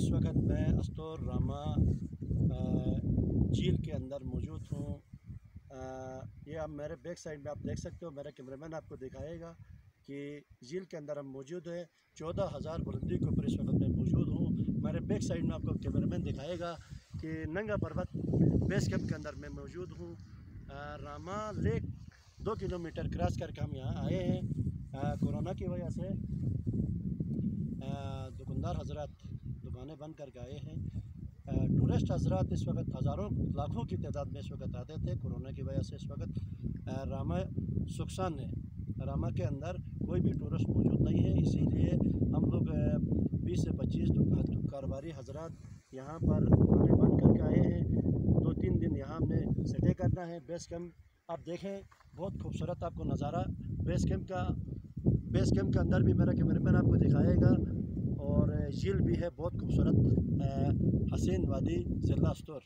इस वक्त मैं अस्तोर रामा झील के अंदर मौजूद हूँ। ये आप मेरे बैक साइड में आप देख सकते हो, मेरा कैमरामैन आपको दिखाएगा कि झील के अंदर हम मौजूद है। 14,000 बुलंदी के ऊपर इस वक्त मैं मौजूद हूँ। मेरे बैक साइड में आपको कैमरामैन दिखाएगा कि नंगा पर्वत बेस कैंप के अंदर मैं मौजूद हूँ। रामा लेक 2 किलोमीटर क्रॉस करके हम यहाँ आए हैं। कोरोना की वजह से दुकानदार हजरात दुकानें बंद करके आए हैं। टूरिस्ट हजरात इस वक्त हज़ारों लाखों की तादाद में इस वक्त आते थे। कोरोना की वजह से इस वक्त रामा सुकसान है, रामा के अंदर कोई भी टूरिस्ट मौजूद नहीं है। इसीलिए हम लोग 20 से 25 कारोबारी हजरात यहाँ पर दुकानें बंद करके आए हैं। 2-3 दिन यहाँ हमने स्टे करना है। बेस कैंप आप देखें, बहुत खूबसूरत आपको नज़ारा बेस कैंप के अंदर भी मेरा कैमरामैन आपको दिखाएगा। और झील भी है बहुत खूबसूरत, हसीन वादी ज़िला अस्तोर।